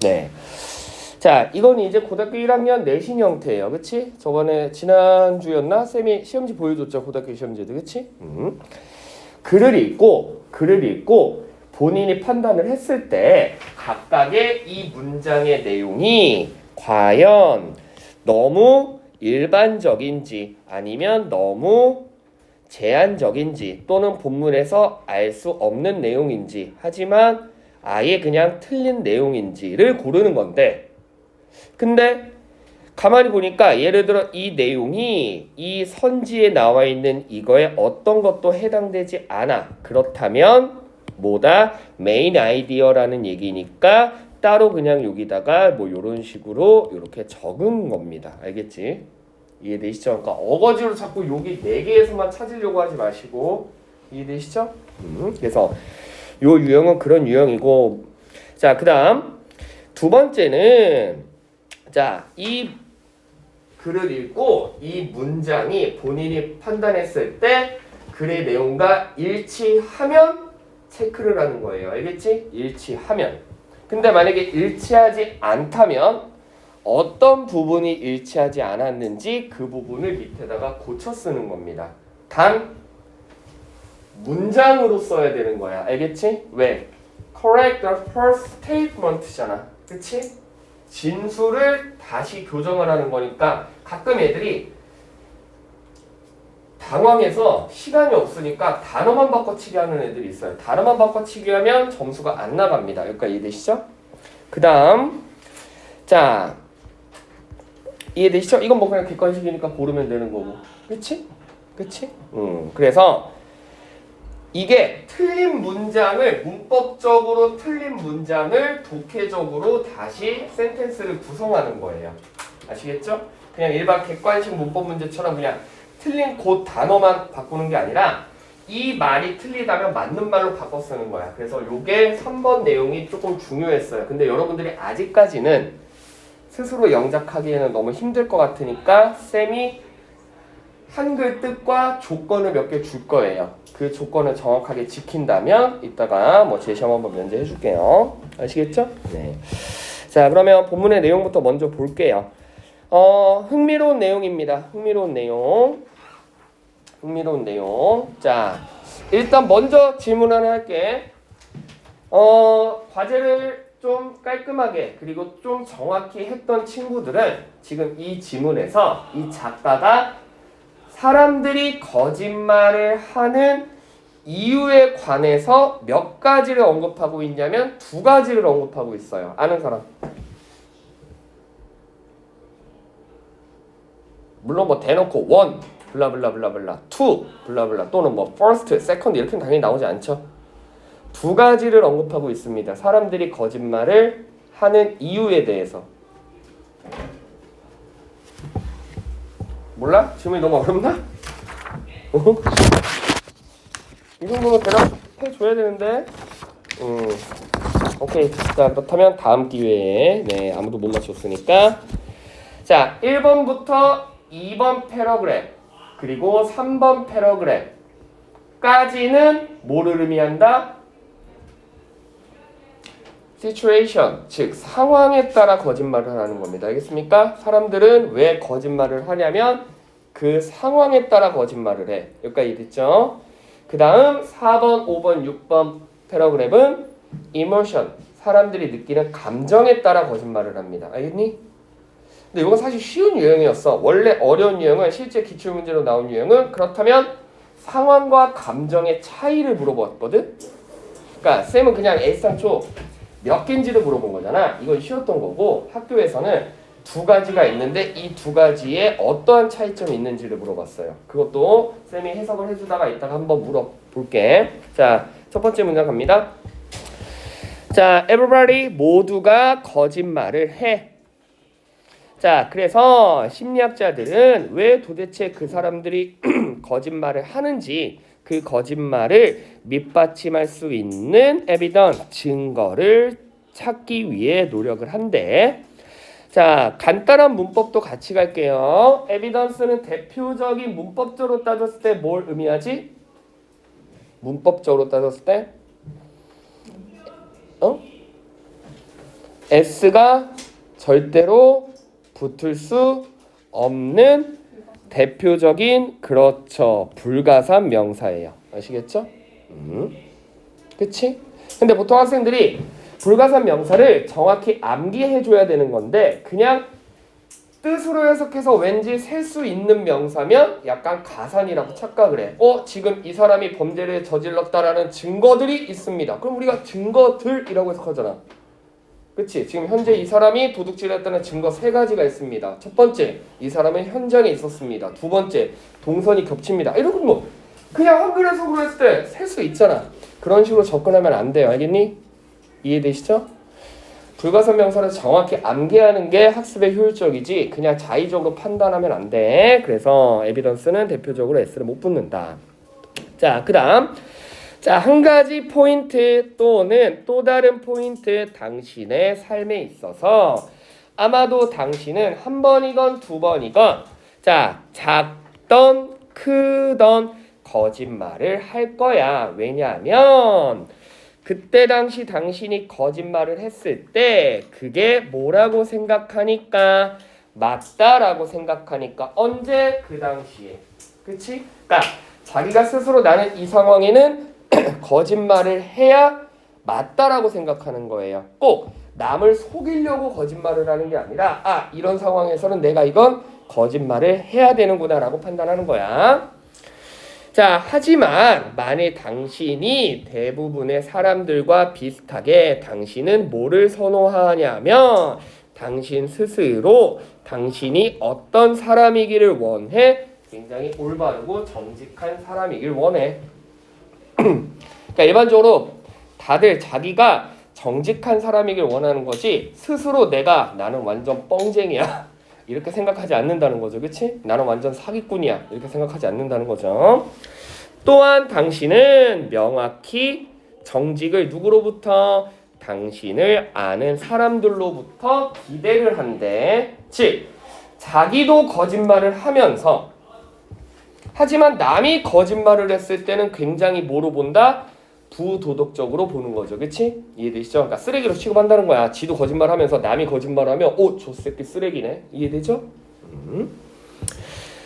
네. 자, 이건 이제 고등학교 1학년 내신 형태예요. 그치? 저번에 지난주였나? 쌤이 시험지 보여줬죠. 고등학교 시험지도. 그치? 글을 읽고 본인이 판단을 했을 때 각각의 이 문장의 내용이 과연 너무 일반적인지 아니면 너무 제한적인지 또는 본문에서 알 수 없는 내용인지 하지만 아예 그냥 틀린 내용인지를 고르는 건데 근데 가만히 보니까 예를 들어 이 내용이 이 선지에 나와 있는 이거에 어떤 것도 해당되지 않아. 그렇다면 뭐다? 메인 아이디어라는 얘기니까 따로 그냥 여기다가 뭐 이런 식으로 이렇게 적은 겁니다. 알겠지? 이해되시죠? 그러니까 어거지로 자꾸 여기 4개에서만 찾으려고 하지 마시고 이해되시죠? 그래서 요 유형은 그런 유형이고 자, 그 다음 두 번째는 자, 이 글을 읽고 이 문장이 본인이 판단했을 때 글의 내용과 일치하면 체크를 하는 거예요. 알겠지? 일치하면. 근데 만약에 일치하지 않다면 어떤 부분이 일치하지 않았는지 그 부분을 밑에다가 고쳐 쓰는 겁니다. 단 문장으로 써야 되는 거야. 알겠지? 왜? Correct the first statement잖아. 그치? 진술을 다시 교정을 하는 거니까 가끔 애들이 당황해서 시간이 없으니까 단어만 바꿔치기 하는 애들이 있어요. 단어만 바꿔치기 하면 점수가 안 나갑니다. 여기까지 이해되시죠? 그 다음 자 이해되시죠? 이건 뭐 그냥 객관식이니까 고르면 되는 거고 그치? 그치? 그래서 이게 틀린 문장을 문법적으로 틀린 문장을 독해적으로 다시 센텐스를 구성하는 거예요. 아시겠죠? 그냥 일반 객관식 문법 문제처럼 그냥 틀린 그 단어만 바꾸는 게 아니라 이 말이 틀리다면 맞는 말로 바꿔 쓰는 거야. 그래서 요게 3번 내용이 조금 중요했어요. 근데 여러분들이 아직까지는 스스로 영작하기에는 너무 힘들 것 같으니까 쌤이 한글 뜻과 조건을 몇 개 줄 거예요. 그 조건을 정확하게 지킨다면 이따가 뭐 제시험 한번 면제해 줄게요. 아시겠죠? 네. 자, 그러면 본문의 내용부터 먼저 볼게요. 흥미로운 내용입니다. 흥미로운 내용. 자, 일단 먼저 질문 하나 할게. 과제를 좀 깔끔하게 그리고 좀 정확히 했던 친구들은 지금 이 지문에서 이 작가가 사람들이 거짓말을 하는 이유에 관해서 몇 가지를 언급하고 있냐면 2가지를 언급하고 있어요. 아는 사람? 물론 뭐 대놓고 원 블라블라블라블라, 투 블라블라 또는 뭐 first, second 이렇게는 당연히 나오지 않죠. 2가지를 언급하고 있습니다. 사람들이 거짓말을 하는 이유에 대해서. 몰라? 질문이 너무 어렵나? 이 정도면 대답해줘야 되는데 오케이. 자, 그렇다면 다음 기회에 네, 아무도 못 맞췄으니까 자, 1번부터 2번 패러그램 그리고 3번 패러그램까지는 뭐를 의미한다? situation, 즉 상황에 따라 거짓말을 하는 겁니다. 알겠습니까? 사람들은 왜 거짓말을 하냐면 그 상황에 따라 거짓말을 해. 여기까지 됐죠? 그 다음 4번, 5번, 6번 패러그램은 emotion, 사람들이 느끼는 감정에 따라 거짓말을 합니다. 알겠니? 근데 이건 사실 쉬운 유형이었어. 원래 어려운 유형은 실제 기출문제로 나온 유형은 그렇다면 상황과 감정의 차이를 물어봤거든? 그러니까 쌤은 그냥 애상초 몇 개인지를 물어본 거잖아. 이건 쉬웠던 거고 학교에서는 2가지가 있는데 이 2가지에 어떠한 차이점이 있는지를 물어봤어요. 그것도 쌤이 해석을 해주다가 이따가 한번 물어볼게. 자, 첫 번째 문장 갑니다. 자, everybody 모두가 거짓말을 해. 자, 그래서 심리학자들은 왜 도대체 그 사람들이 거짓말을 하는지 그 거짓말을 밑받침할 수 있는 에비던스, 증거를 찾기 위해 노력을 한대. 자, 간단한 문법도 같이 갈게요. 에비던스는 대표적인 문법적으로 따졌을 때 뭘 의미하지? 문법적으로 따졌을 때? s가 절대로 붙을 수 없는 대표적인 그렇죠. 불가산 명사예요. 아시겠죠? 그치? 근데 보통 학생들이 불가산 명사를 정확히 암기해줘야 되는 건데 그냥 뜻으로 해석해서 왠지 셀 수 있는 명사면 약간 가산이라고 착각을 해. 지금 이 사람이 범죄를 저질렀다라는 증거들이 있습니다. 그럼 우리가 증거들이라고 해석하잖아. 그치? 지금 현재 이 사람이 도둑질을 했다는 증거 3가지가 있습니다. 첫 번째, 이 사람은 현장에 있었습니다. 두 번째, 동선이 겹칩니다. 이런 건 뭐 그냥 한글 해석으로 했을 때 셀 수 있잖아. 그런 식으로 접근하면 안 돼요. 알겠니? 이해되시죠? 불가산 명사를 정확히 암기하는 게 학습에 효율적이지 그냥 자의적으로 판단하면 안 돼. 그래서 에비던스는 대표적으로 S를 못 붙는다. 자, 그 다음 자, 한 가지 포인트 또는 또 다른 포인트 당신의 삶에 있어서 아마도 당신은 한 번이건 두 번이건 자, 작던 크던 거짓말을 할 거야. 왜냐하면 그때 당시 당신이 거짓말을 했을 때 그게 뭐라고 생각하니까 맞다라고 생각하니까 언제? 그 당시에. 그치? 그러니까 자기가 스스로 나는 이 상황에는 거짓말을 해야 맞다라고 생각하는 거예요. 꼭 남을 속이려고 거짓말을 하는 게 아니라 이런 상황에서는 내가 이건 거짓말을 해야 되는구나 라고 판단하는 거야. 자, 하지만 만일 당신이 대부분의 사람들과 비슷하게 당신은 뭐를 선호하냐면 당신 스스로 당신이 어떤 사람이기를 원해? 굉장히 올바르고 정직한 사람이길 원해. 그러니까 일반적으로 다들 자기가 정직한 사람이길 원하는 거지 스스로 나는 완전 뻥쟁이야 이렇게 생각하지 않는다는 거죠. 그치? 나는 완전 사기꾼이야 이렇게 생각하지 않는다는 거죠. 또한 당신은 명확히 정직을 누구로부터? 당신을 아는 사람들로부터 기대를 한대. 즉 자기도 거짓말을 하면서 하지만 남이 거짓말을 했을 때는 굉장히 뭐로 본다? 부도덕적으로 보는 거죠. 그치? 이해되시죠? 그러니까 쓰레기로 취급한다는 거야. 지도 거짓말하면서 남이 거짓말하면 저 새끼 쓰레기네. 이해되죠?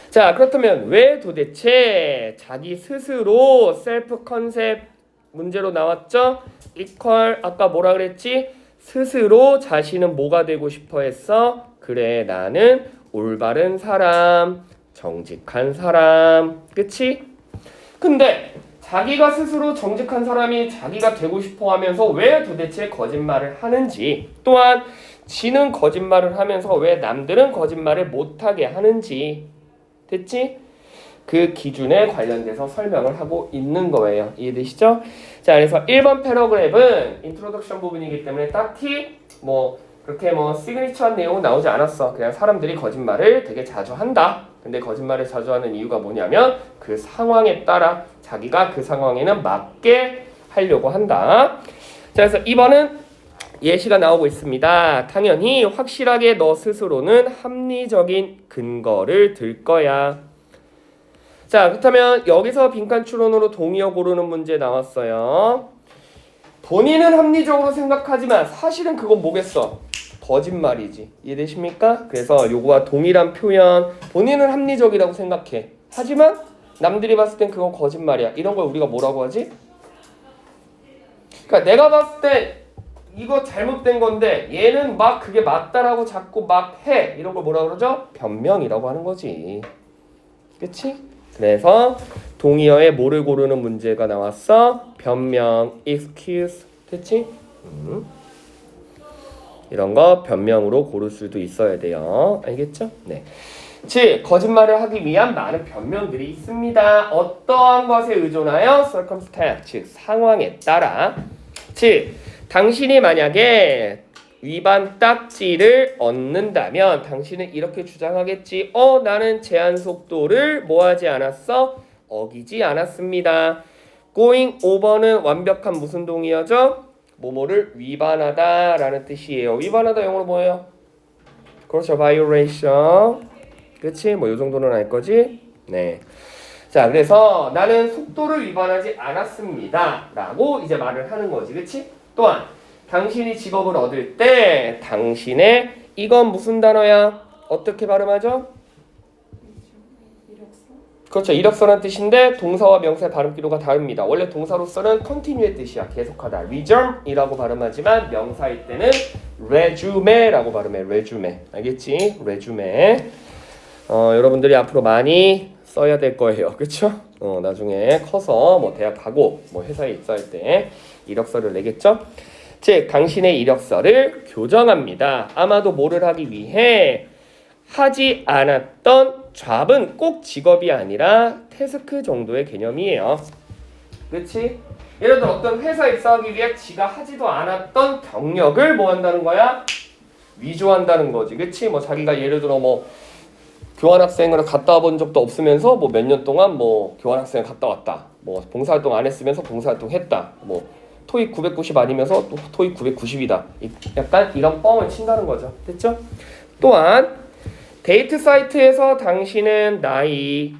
자, 그렇다면 왜 도대체 자기 스스로 셀프 컨셉 문제로 나왔죠? 이퀄 아까 뭐라 그랬지? 스스로 자신은 뭐가 되고 싶어 했어? 그래, 나는 올바른 사람, 정직한 사람. 그치? 근데 자기가 스스로 정직한 사람이 자기가 되고 싶어 하면서 왜 도대체 거짓말을 하는지, 또한 지는 거짓말을 하면서 왜 남들은 거짓말을 못하게 하는지, 됐지? 그 기준에 관련돼서 설명을 하고 있는 거예요. 이해되시죠? 자, 그래서 1번 패러그래프는 인트로덕션 부분이기 때문에 딱히 그렇게 시그니처한 내용은 나오지 않았어. 그냥 사람들이 거짓말을 되게 자주 한다. 근데 거짓말을 자주 하는 이유가 뭐냐면 그 상황에 따라 자기가 그 상황에는 맞게 하려고 한다. 자, 그래서 2번은 예시가 나오고 있습니다. 당연히 확실하게 너 스스로는 합리적인 근거를 들 거야. 자, 그렇다면 여기서 빈칸 추론으로 동의어 고르는 문제 나왔어요. 본인은 합리적으로 생각하지만 사실은 그건 뭐겠어? 거짓말이지. 이해되십니까? 그래서 요거와 동일한 표현, 본인은 합리적이라고 생각해. 하지만 남들이 봤을 땐 그건 거짓말이야. 이런 걸 우리가 뭐라고 하지? 그러니까 내가 봤을 때 이거 잘못된 건데 얘는 막 그게 맞다라고 자꾸 막 해. 이런 걸 뭐라 그러죠? 변명이라고 하는 거지. 그치? 그래서 동의어에 뭐를 고르는 문제가 나왔어? 변명, excuse. 됐지? 이런 거 변명으로 고를 수도 있어야 돼요. 알겠죠? 네. 즉, 거짓말을 하기 위한 많은 변명들이 있습니다. 어떠한 것에 의존하여? circumstance, 즉 상황에 따라. 즉, 당신이 만약에 위반 딱지를 얻는다면 당신은 이렇게 주장하겠지. 나는 제한 속도를 뭐하지 않았어? 어기지 않았습니다. going over는 완벽한 무슨 동의어죠? 뭐뭐를 위반하다라는 뜻이에요. 위반하다 영어로 뭐예요? 그렇죠. violation. 그치? 요 정도는 알 거지? 네. 자, 그래서 나는 속도를 위반하지 않았습니다 라고 이제 말을 하는 거지. 그치? 또한 당신이 직업을 얻을 때 당신의 이건 무슨 단어야? 어떻게 발음하죠? 그렇죠. 이력서란 뜻인데 동사와 명사의 발음 기로가 다릅니다. 원래 동사로서는 continue의 뜻이야. 계속하다. resume이라고 발음하지만 명사일 때는 resume라고 발음해. resume. 알겠지? resume. 여러분들이 앞으로 많이 써야 될 거예요. 그렇죠? 나중에 커서 뭐 대학 가고 뭐 회사에 입사할 때 이력서를 내겠죠? 즉 당신의 이력서를 교정합니다. 아마도 뭐를 하기 위해 하지 않았던 잡은 꼭 직업이 아니라 태스크 정도의 개념이에요. 그렇지? 예를 들어 어떤 회사 입사하기 위해 지가 하지도 않았던 경력을 뭐 한다는 거야? 위조한다는 거지. 그렇지? 뭐 자기가 예를 들어 뭐 교환학생을 갔다 와본 적도 없으면서 뭐 몇 년 동안 뭐 교환학생을 갔다 왔다. 뭐 봉사활동 안 했으면서 봉사활동 했다. 뭐 토익 990 아니면서 또 토익 990이다. 약간 이런 뻥을 친다는 거죠. 됐죠? 또한 데이트 사이트에서 당신은 나이,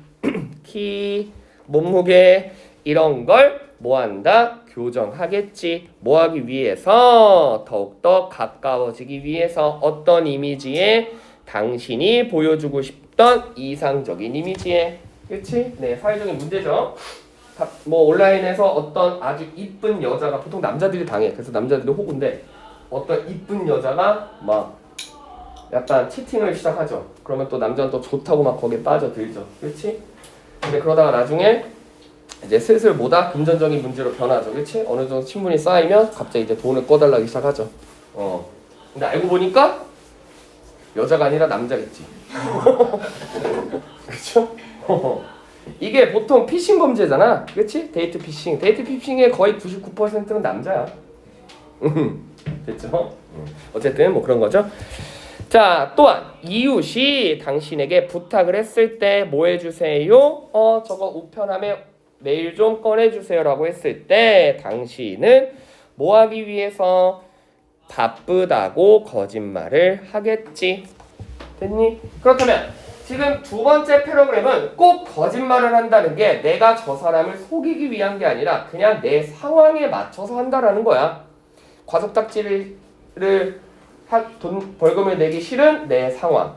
키, 몸무게 이런 걸 뭐한다? 교정하겠지. 뭐하기 위해서? 더욱더 가까워지기 위해서 어떤 이미지에 당신이 보여주고 싶던 이상적인 이미지에. 그렇지? 네, 사회적인 문제죠. 뭐 온라인에서 어떤 아주 이쁜 여자가 보통 남자들이 당해. 그래서 남자들이 호구인데 어떤 이쁜 여자가 막 약간 치팅을 시작하죠. 그러면 또 남자는 또 좋다고 막 거기에 빠져들죠. 그렇지? 근데 그러다가 나중에 이제 슬슬 뭐다? 금전적인 문제로 변하죠. 그렇지? 어느 정도 친분이 쌓이면 갑자기 이제 돈을 꺼달라기 시작하죠. 근데 알고 보니까 여자가 아니라 남자겠지. 그렇죠? 이게 보통 피싱 범죄잖아. 그렇지? 데이트 피싱. 데이트 피싱의 거의 99%는 남자야. 됐죠? 어쨌든 뭐 그런 거죠. 자, 또한 이웃이 당신에게 부탁을 했을 때 뭐 해주세요? 저거 우편함에 메일 좀 꺼내주세요라고 했을 때 당신은 뭐 하기 위해서 바쁘다고 거짓말을 하겠지. 됐니? 그렇다면 지금 두 번째 패러그램은 꼭 거짓말을 한다는 게 내가 저 사람을 속이기 위한 게 아니라 그냥 내 상황에 맞춰서 한다라는 거야. 과속딱지를 돈 벌금을 내기 싫은 내 상황.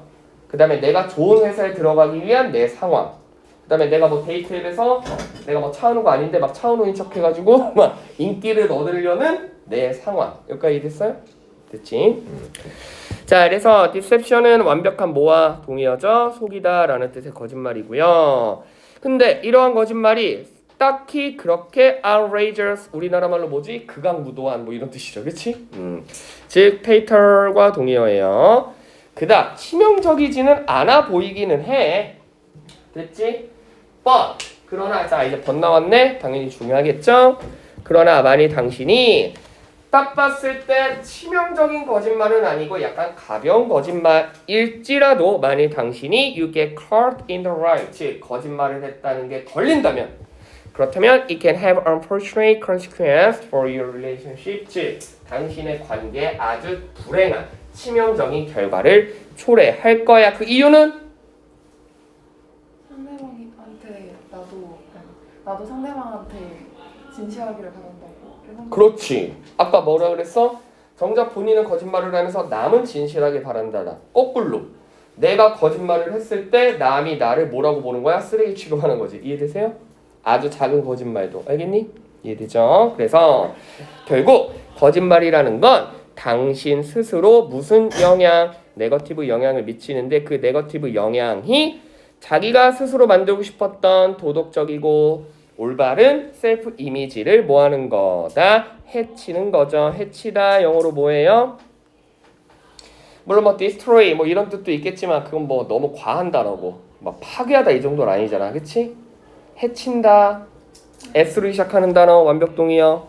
그 다음에 내가 좋은 회사에 들어가기 위한 내 상황. 그 다음에 내가 뭐 데이트 앱에서 내가 뭐 차은우가 아닌데 막 차은우인 척 해가지고 막 인기를 얻으려는 내 상황. 여기까지 이해됐어요? 됐지? 자, 그래서 deception은 완벽한 뭐와 동의어죠? 속이다 라는 뜻의 거짓말이고요. 근데 이러한 거짓말이 딱히 그렇게 outrageous, 우리나라 말로 뭐지? 극악무도한 뭐 이런 뜻이죠. 그치? 즉 페이털과 동의어예요. 그닥 치명적이지는 않아 보이기는 해. 됐지? but 그러나 자 이제 but 나왔네. 당연히 중요하겠죠? 그러나 만일 당신이 딱 봤을 때 치명적인 거짓말은 아니고 약간 가벼운 거짓말일지라도 만일 당신이 you get caught in the lie, 즉 거짓말을 했다는 게 걸린다면 그렇다면 it can have unfortunate consequences for your relationship, 즉 당신의 관계에 아주 불행한 치명적인 결과를 초래할 거야. 그 이유는 상대방한테 나도 상대방한테 진실하기를 바란다고. 그렇지. 아까 뭐라 그랬어? 정작 본인은 거짓말을 하면서 남은 진실하게 바란다. 거꾸로 내가 거짓말을 했을 때 남이 나를 뭐라고 보는 거야? 쓰레기 취급하는 거지. 이해되세요? 아주 작은 거짓말도. 알겠니? 이해되죠? 그래서 결국 거짓말이라는 건 당신 스스로 무슨 영향, 네거티브 영향을 미치는데 그 네거티브 영향이 자기가 스스로 만들고 싶었던 도덕적이고 올바른 셀프 이미지를 뭐하는 거다? 해치는 거죠. 해치다 영어로 뭐예요? 물론 뭐 destroy 뭐 이런 뜻도 있겠지만 그건 뭐 너무 과한 단어고 막 파괴하다 이 정도는 아니잖아. 그치? 해친다. S로 시작하는 단어 완벽 동의어.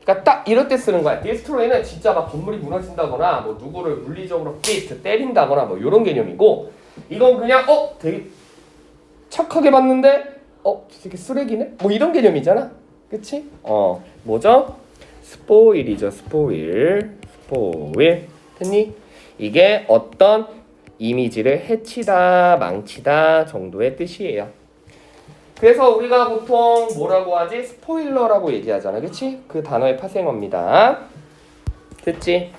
그러니까 딱 이럴 때 쓰는 거야. destroy는 진짜 막 건물이 무너진다거나 뭐 누구를 물리적으로 때린다거나 뭐 이런 개념이고 이건 그냥 되게 착하게 봤는데 되게 쓰레기네? 뭐 이런 개념이잖아. 그치? 뭐죠? 스포일이죠. 스포일. 됐니? 이게 어떤 이미지를 해치다, 망치다 정도의 뜻이에요. 그래서 우리가 보통 뭐라고 하지? 스포일러라고 얘기하잖아. 그치? 그 단어의 파생어입니다. 됐지?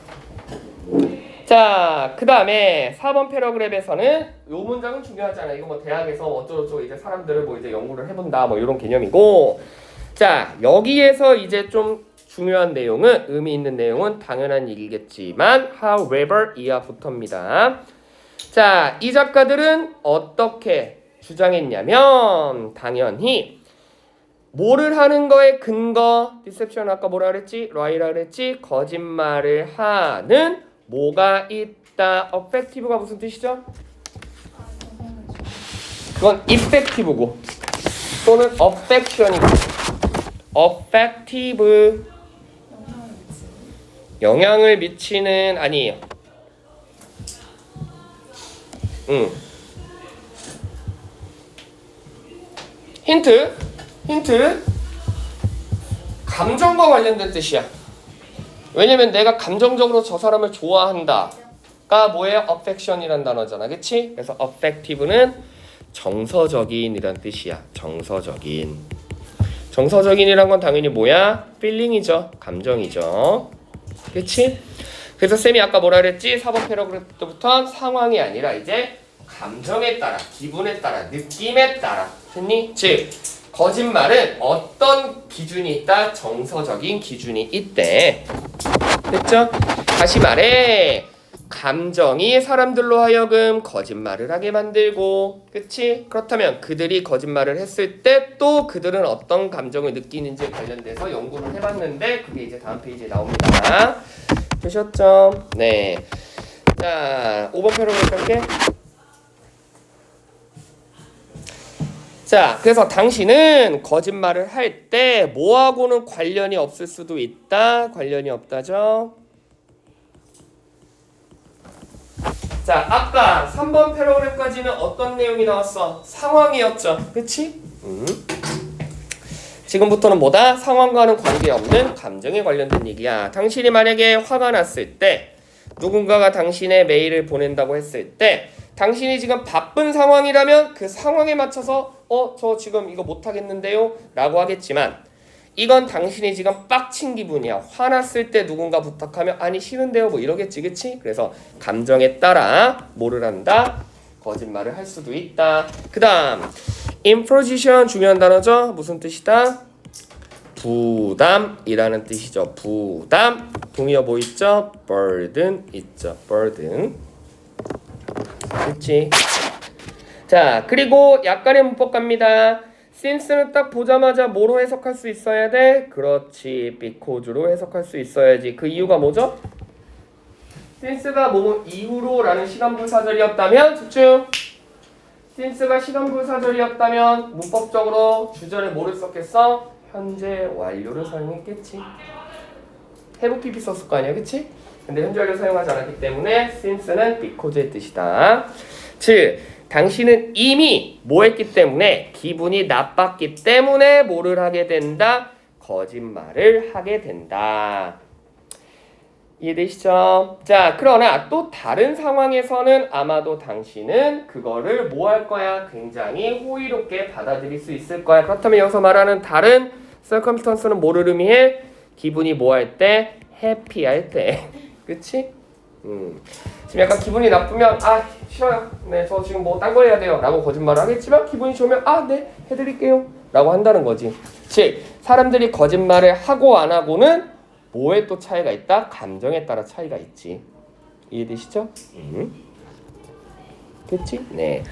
자, 그 다음에 4번 패러그랩에서는 요 문장은 중요하잖아. 이거 뭐 대학에서 어쩌고저쩌고 이제 사람들을 뭐 이제 연구를 해본다 뭐 이런 개념이고, 자, 여기에서 이제 좀 중요한 내용은, 의미 있는 내용은 당연한 얘기겠지만 however 이하부터입니다. 자, 이 작가들은 어떻게 주장했냐면 당연히 뭐를 하는 거에 근거, 디셉션 아까 뭐라 그랬지? 라이라 그랬지? 거짓말을 하는 뭐가 있다. effective가 무슨 뜻이죠? 그건 effective고 또는 affection이고 effective 영향을 미치는 아니에요. 힌트 감정과 관련된 뜻이야. 왜냐면 내가 감정적으로 저 사람을 좋아한다가 뭐예요? affection이란 단어잖아. 그치? 그래서 affective는 정서적인이란 뜻이야. 정서적인이란 건 당연히 뭐야? feeling이죠. 감정이죠. 그치? 그래서 쌤이 아까 뭐라 그랬지? 4번 패러그래프 때부터 상황이 아니라 이제 감정에 따라, 기분에 따라, 느낌에 따라. 됐니? 즉 거짓말은 어떤 기준이 있다? 정서적인 기준이 있대. 됐죠? 다시 말해 감정이 사람들로 하여금 거짓말을 하게 만들고, 그치? 그렇다면 그들이 거짓말을 했을 때 또 그들은 어떤 감정을 느끼는지에 관련돼서 연구를 해봤는데 그게 이제 다음 페이지에 나옵니다. 되셨죠? 네. 자, 5번 패러그래프 할게. 자, 그래서 당신은 거짓말을 할 때 뭐하고는 관련이 없을 수도 있다. 관련이 없다죠. 자, 아까 3번 패러그래프까지는 어떤 내용이 나왔어? 상황이었죠. 그치? 지금부터는 뭐다? 상황과는 관계없는 감정에 관련된 얘기야. 당신이 만약에 화가 났을 때 누군가가 당신의 메일을 보낸다고 했을 때 당신이 지금 바쁜 상황이라면 그 상황에 맞춰서 저 지금 이거 못하겠는데요? 라고 하겠지만 이건 당신이 지금 빡친 기분이야. 화났을 때 누군가 부탁하면 아니 싫은데요? 뭐 이러겠지. 그치? 그래서 감정에 따라 뭐를 한다? 거짓말을 할 수도 있다. 그 다음 imposition 중요한 단어죠. 무슨 뜻이다? 부담이라는 뜻이죠. 부담. 동의어 뭐 있죠? burden 있죠. burden. 그치? 자, 그리고 약간의 문법 갑니다. since는 딱 보자마자 뭐로 해석할 수 있어야 돼? 그렇지, because로 해석할 수 있어야지. 그 이유가 뭐죠? since가 뭐뭐 이후로 라는 시간분사절이었다면 집중! since가 시간분사절이었다면 문법적으로 주절에 뭐를 썼겠어? 현재 완료를 사용했겠지. have PP 썼을 거 아니야, 그치? 근데 현재 완료 사용하지 않았기 때문에 since는 because의 뜻이다. 즉 당신은 이미 뭐 했기 때문에 기분이 나빴기 때문에 뭐를 하게 된다? 거짓말을 하게 된다. 이해되시죠? 자, 그러나 또 다른 상황에서는 아마도 당신은 그거를 뭐 할 거야? 굉장히 호의롭게 받아들일 수 있을 거야. 그렇다면 여기서 말하는 다른 circumstance는 뭐를 의미해? 기분이 뭐 할 때? 해피 할 때. 그치? 지금 약간 기분이 나쁘면 싫어요. 네, 저 지금 뭐 딴 거 해야 돼요. 라고 거짓말을 하겠지만 기분이 좋으면 네, 해드릴게요. 라고 한다는 거지. 즉, 사람들이 거짓말을 하고 안 하고는 뭐에 또 차이가 있다? 감정에 따라 차이가 있지. 이해되시죠? 그치? 네.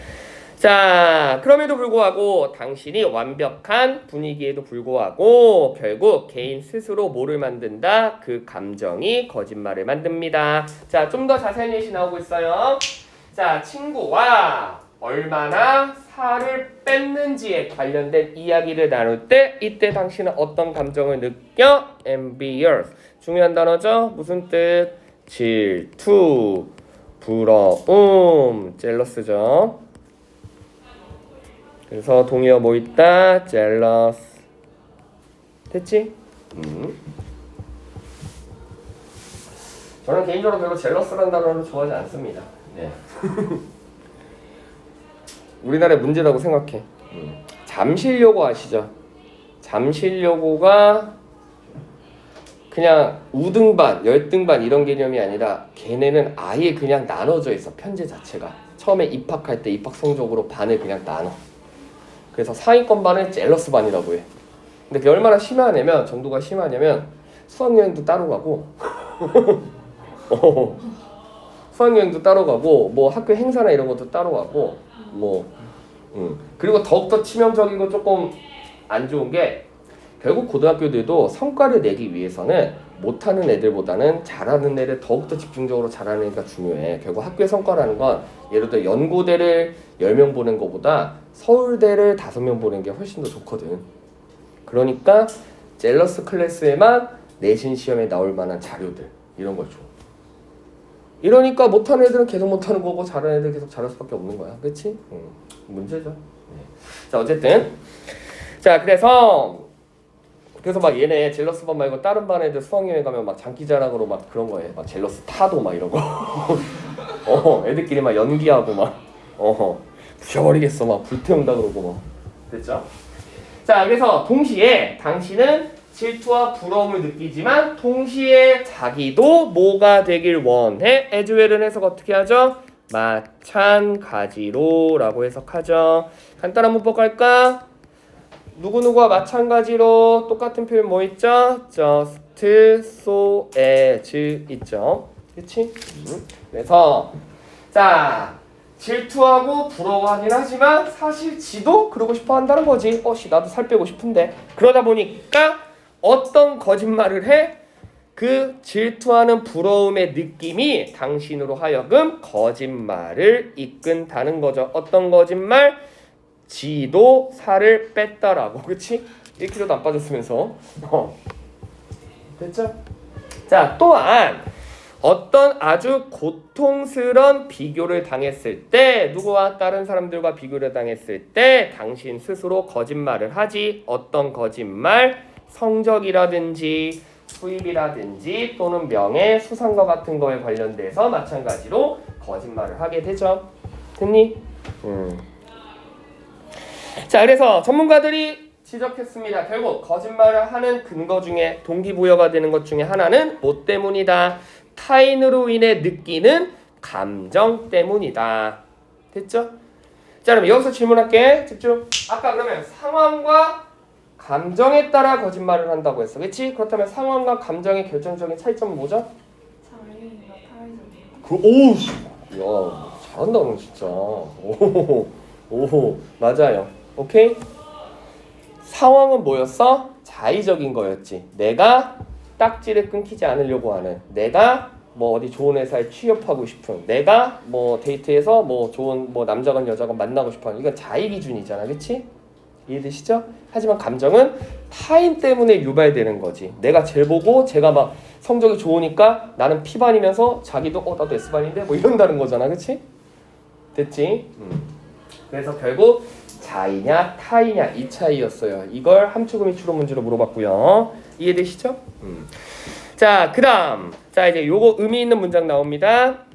자, 그럼에도 불구하고 당신이 완벽한 분위기에도 불구하고 결국 개인 스스로 뭐를 만든다? 그 감정이 거짓말을 만듭니다. 자, 좀 더 자세한 예시 나오고 있어요. 자, 친구와 얼마나 살을 뺐는지에 관련된 이야기를 나눌 때 이때 당신은 어떤 감정을 느껴? envious. 중요한 단어죠? 무슨 뜻? 질투, 부러움, jealous죠. 그래서 동의어 뭐 있다? jealous. 됐지? 저는 개인적으로 별로 jealous라는 단어를 좋아하지 않습니다. 네. 우리나라의 문제라고 생각해. 잠실여고 아시죠? 잠실여고가 그냥 우등반, 열등반 이런 개념이 아니라 걔네는 아예 그냥 나눠져 있어. 편제 자체가. 처음에 입학할 때 입학 성적으로 반을 그냥 나눠. 그래서 상위권 반을 젤러스 반이라고 해. 근데 그게 얼마나 심하냐면 정도가 심하냐면 수학여행도 따로 가고 수학여행도 따로 가고 뭐 학교 행사나 이런 것도 따로 가고 그리고 더욱더 치명적이고 조금 안 좋은 게 결국 고등학교들도 성과를 내기 위해서는 못하는 애들보다는 잘하는 애를 더욱더 집중적으로 잘하는 애가 중요해. 결국 학교의 성과라는 건 예를 들어 연고대를 10명 보는 것보다 서울대를 5명 보는 게 훨씬 더 좋거든. 그러니까 젤러스 클래스에만 내신 시험에 나올 만한 자료들 이런 걸 줘. 이러니까 못하는 애들은 계속 못하는 거고 잘하는 애들은 계속 잘할 수밖에 없는 거야. 그치? 문제죠. 자 어쨌든 자 그래서 막 얘네 젤러스 반 말고 다른 반 애들 수학여행 가면 막 장기자랑으로 막 그런 거에 막 젤러스 타도 막 이러고 애들끼리 막 연기하고 막 부셔버리겠어 막 불태운다 그러고 막 됐죠? 자 그래서 동시에 당신은 질투와 부러움을 느끼지만 동시에 자기도 뭐가 되길 원해? 에즈웰은 해석 어떻게 하죠? 마찬가지로 라고 해석하죠. 간단한 문법 갈까? 누구누구와 마찬가지로 똑같은 표현 뭐 있죠? just, so, as 있죠. 그치? 그래서 자 질투하고 부러워하긴 하지만 사실 지도 그러고 싶어 한다는 거지. 나도 살 빼고 싶은데. 그러다 보니까 어떤 거짓말을 해? 그 질투하는 부러움의 느낌이 당신으로 하여금 거짓말을 이끈다는 거죠. 어떤 거짓말? 지도 살을 뺐다라고. 그치? 1kg도 안 빠졌으면서 됐죠? 자 또한 어떤 아주 고통스러운 비교를 당했을 때 누구와 다른 사람들과 비교를 당했을 때 당신 스스로 거짓말을 하지. 어떤 거짓말? 성적이라든지 수입이라든지 또는 명예, 수상과 같은 거에 관련돼서 마찬가지로 거짓말을 하게 되죠. 됐니? 자 그래서 전문가들이 지적했습니다. 결국 거짓말을 하는 근거 중에 동기부여가 되는 것 중에 하나는 뭐 때문이다? 타인으로 인해 느끼는 감정 때문이다. 됐죠? 자 그럼 여기서 질문할게. 집중. 아까 그러면 상황과 감정에 따라 거짓말을 한다고 했어. 그렇지? 그렇다면 상황과 감정의 결정적인 차이점은 뭐죠? 자의나 타의적. 오우 야 잘한다 너 진짜. 오 맞아요. 오케이? 상황은 뭐였어? 자의적인 거였지. 내가 딱지를 끊기지 않으려고 하는, 내가 뭐 어디 좋은 회사에 취업하고 싶은, 내가 뭐 데이트해서 뭐 좋은 뭐 남자건 여자건 만나고 싶어하는, 이건 자의 기준이잖아. 그치? 이해되시죠? 하지만 감정은 타인 때문에 유발되는 거지. 내가 쟤 보고 제가 막 성적이 좋으니까 나는 P반이면서 자기도 나도 S반인데 뭐 이런다는 거잖아. 그치? 됐지? 그래서 결국 자의냐 타의냐 이 차이였어요. 이걸 함축 이추로 문제로 물어봤고요. 이해되시죠? 자 그다음 자 이제 요거 의미 있는 문장 나옵니다.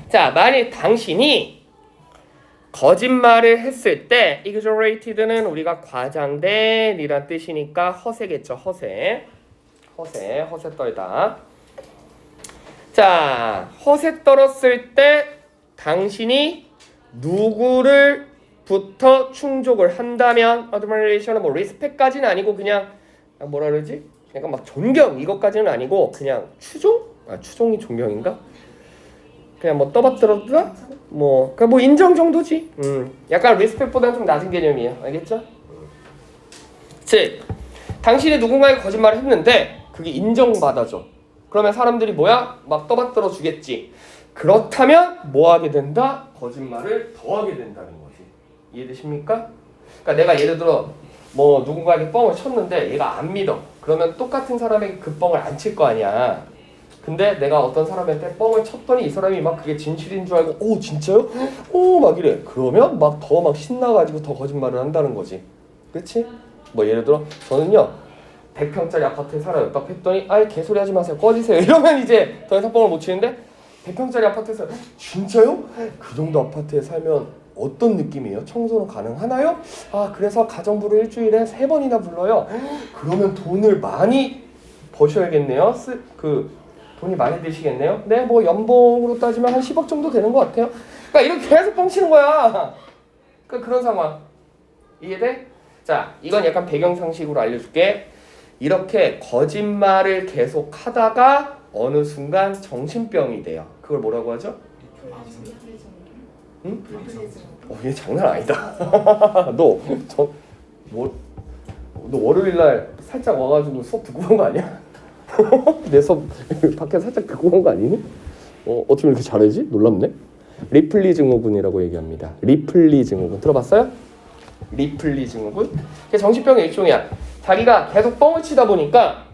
자 만일 당신이 거짓말을 했을 때 exaggerated는 우리가 과장된이란 뜻이니까 허세겠죠. 허세 떨다. 자 허세 떨었을 때 당신이 누구를 부터 충족을 한다면 admiration은 뭐 respect까지는 아니고 그냥 뭐라 그러지? 약간 막 존경 이것까지는 아니고 그냥 추종? 추종이 존경인가? 그냥 뭐 떠받들었다? 뭐 그냥 뭐 인정 정도지. 약간 respect보다는 좀 낮은 개념이에요. 알겠죠? 즉 당신이 누군가에게 거짓말을 했는데 그게 인정받아줘. 그러면 사람들이 뭐야? 막 떠받들어 주겠지. 그렇다면 뭐 하게 된다? 거짓말을 더 하게 된다는 거지. 이해되십니까? 그러니까 내가 예를 들어 뭐 누군가에게 뻥을 쳤는데 얘가 안 믿어. 그러면 똑같은 사람에게 그 뻥을 안 칠 거 아니야. 근데 내가 어떤 사람한테 뻥을 쳤더니 이 사람이 막 그게 진실인 줄 알고 오 진짜요? 오 막 이래. 그러면 막 더 막 신나가지고 더 거짓말을 한다는 거지. 그렇지? 뭐 예를 들어 저는요 100평짜리 아파트에 살아요. 딱 했더니 아이 개소리 하지 마세요. 꺼지세요. 이러면 이제 더 이상 뻥을 못 치는데 100평짜리 아파트에서 진짜요? 그 정도 아파트에 살면 어떤 느낌이에요? 청소는 가능하나요? 아 그래서 가정부를 일주일에 3번이나 불러요. 그러면 돈을 많이 버셔야겠네요. 돈이 많이 드시겠네요. 네, 뭐 연봉으로 따지면 한 10억 정도 되는 것 같아요. 그러니까 이렇게 계속 뻥치는 거야. 그러니까 그런 상황. 이해돼? 자, 이건 약간 배경상식으로 알려줄게. 이렇게 거짓말을 계속 하다가 어느 순간 정신병이 돼요. 그걸 뭐라고 하죠? 응? 얘 장난 아니다. 너 월요일날 살짝 와가지고 수업 듣고 간 거 아니야? 내 수업 밖에 살짝 듣고 간 거 아니니? 어쩜 이렇게 잘하지? 놀랍네. 리플리 증후군이라고 얘기합니다. 리플리 증후군 들어봤어요? 리플리 증후군? 그게 정신병의 일종이야. 자기가 계속 뻥을 치다 보니까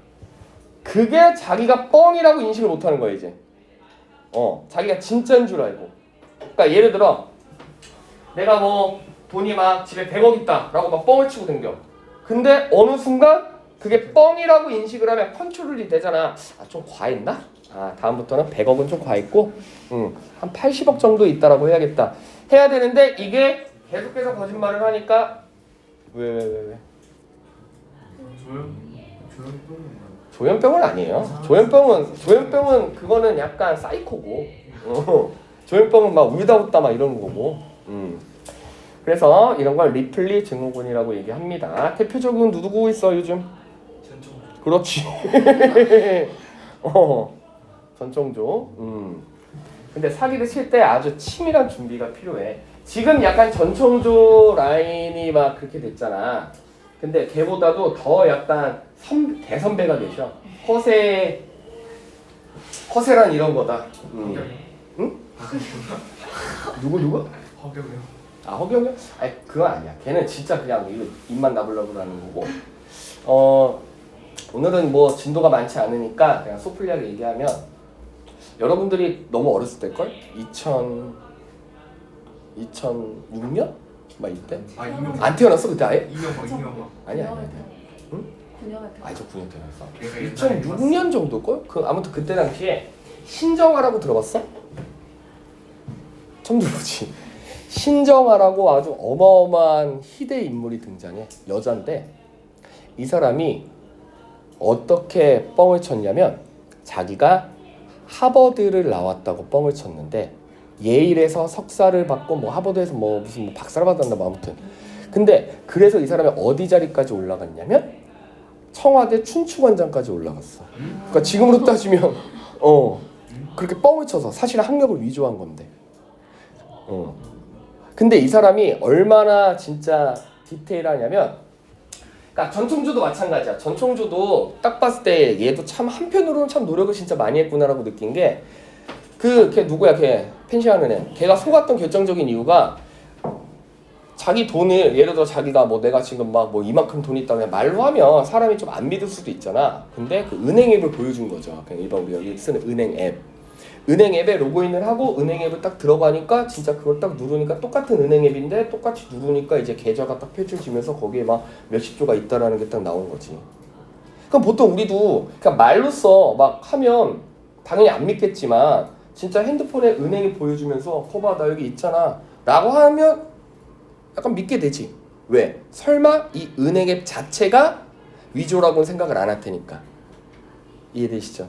그게 자기가 뻥이라고 인식을 못하는 거야 이제. 자기가 진짜인 줄 알고. 그러니까 예를 들어 내가 뭐 돈이 막 집에 100억 있다라고 막 뻥을 치고 댕겨. 근데 어느 순간 그게 뻥이라고 인식을 하면 컨트롤이 되잖아. 좀 과했나? 다음부터는 100억은 좀 과했고 한 80억 정도 있다라고 해야겠다. 해야 되는데 이게 계속해서 거짓말을 하니까 왜? 조현병은 아니에요. 조현병은 그거는 약간 사이코고. 조현병은 막 울다 웃다 막 이런 거고. 그래서 이런 걸 리플리 증후군이라고 얘기합니다. 대표적인 누구 있어 요즘? 전총조. 그렇지. 전총조. 근데 사기를 칠 때 아주 치밀한 준비가 필요해. 지금 약간 전총조 라인이 막 그렇게 됐잖아. 근데 걔보다도 더 약간 대선배가 계셔. 허세란 이런 거다. 응? 누구? 허경영. 허경영? 아니 그건 아니야. 걔는 진짜 그냥 이거 입만 나불나불 하는 거고. 오늘은 뭐 진도가 많지 않으니까 그냥 소풀리하게 얘기하면 여러분들이 너무 어렸을 때걸? 2006년? 막 이때? 안 태어났어 그때 아예? 이명박. 아니야. 응? 9년에 저 9년 태어났어. 2006년 정도걸? 아무튼 그때 당시에 신정아라고 들어봤어? 처음 들어보지. 신정아라고 아주 어마어마한 희대 인물이 등장해. 여잔데 이 사람이 어떻게 뻥을 쳤냐면 자기가 하버드를 나왔다고 뻥을 쳤는데 예일에서 석사를 받고 뭐 하버드에서 무슨 박사를 받았나 뭐 아무튼. 근데 그래서 이 사람이 어디 자리까지 올라갔냐면 청와대 춘추관장까지 올라갔어. 그러니까 지금으로 따지면 그렇게 뻥을 쳐서 사실은 학력을 위조한 건데. 근데 이 사람이 얼마나 진짜 디테일하냐면 그러니까 전총조도 마찬가지야. 전총조도 딱 봤을 때 얘도 참 한편으로는 참 노력을 진짜 많이 했구나라고 느낀 게 걔 누구야? 걔 펜시하는 애. 걔가 속았던 결정적인 이유가 자기 돈을 예를 들어 자기가 뭐 내가 지금 막 뭐 이만큼 돈 있다 그냥 말로 하면 사람이 좀 안 믿을 수도 있잖아. 근데 그 은행 앱을 보여준 거죠. 그냥 일반 우리가 쓰는 은행 앱. 은행 앱에 로그인을 하고 은행 앱을 딱 들어가니까 진짜 그걸 딱 누르니까 똑같은 은행 앱인데 똑같이 누르니까 이제 계좌가 딱 펼쳐지면서 거기에 막 몇십 조가 있다라는 게 딱 나온 거지. 그럼 보통 우리도 그냥 말로써 막 하면 당연히 안 믿겠지만 진짜 핸드폰에 은행이 보여주면서 거봐 나 여기 있잖아 라고 하면 약간 믿게 되지. 왜? 설마 이 은행 앱 자체가 위조라고는 생각을 안 할 테니까. 이해되시죠?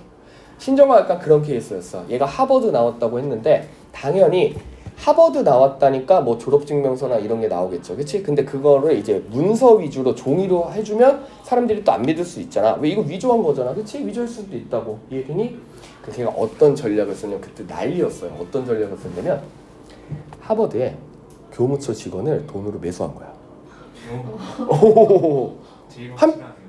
신정아 약간 그런 케이스였어. 얘가 하버드 나왔다고 했는데 당연히 하버드 나왔다니까 뭐 졸업증명서나 이런 게 나오겠죠. 그치? 근데 그거를 이제 문서 위주로 종이로 해주면 사람들이 또 안 믿을 수 있잖아. 왜? 이거 위조한 거잖아. 그치? 위조할 수도 있다고. 이해되니? 그래서 걔가 어떤 전략을 썼냐면 그때 난리였어요. 어떤 전략을 썼냐면 하버드에 교무처 직원을 돈으로 매수한 거야.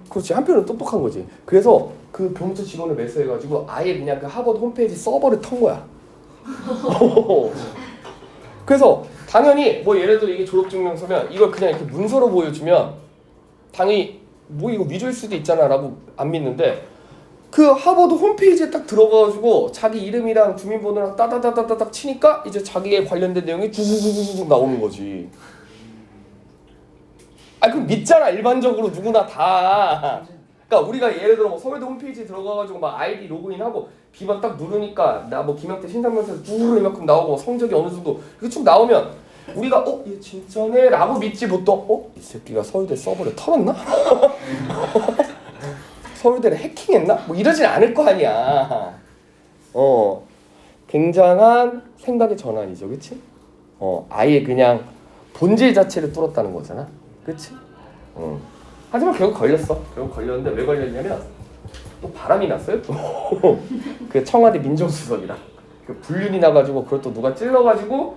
그렇지. 한편으로 똑똑한 거지. 그래서 그 교무처 직원을 매수해가지고 아예 그냥 그 하버드 홈페이지 서버를 턴 거야. 그래서 당연히 뭐 예를 들어 이게 졸업증명서면 이걸 그냥 이렇게 문서로 보여주면 당연히 뭐 이거 위조일 수도 있잖아 라고 안 믿는데 그 하버드 홈페이지에 딱 들어가가지고 자기 이름이랑 주민번호랑 따다다다닥 치니까 이제 자기에 관련된 내용이 쭈쭈쭈쭈 나오는 거지. 그럼 믿잖아 일반적으로 누구나 다. 그러니까 우리가 예를 들어 뭐 서울대 홈페이지 들어가가지고 막 아이디 로그인하고 비번 딱 누르니까 나 뭐 김영태 신상면서 쭈르 이만큼 나오고 성적이 어느 정도 이렇게 쭉 나오면 우리가 얘 진짜네 라고 믿지 보통 이 새끼가 서울대 서버를 털었나? 서울대를 해킹했나? 뭐 이러진 않을 거 아니야. 굉장한 생각의 전환이죠, 그치? 아예 그냥 본질 자체를 뚫었다는 거잖아, 그치? 하지만 결국 걸렸어. 결국 걸렸는데 왜 걸렸냐면 또 바람이 났어요. 또 그 청와대 민정수석이다. 그 불륜이 나가지고 그걸 또 누가 찔러가지고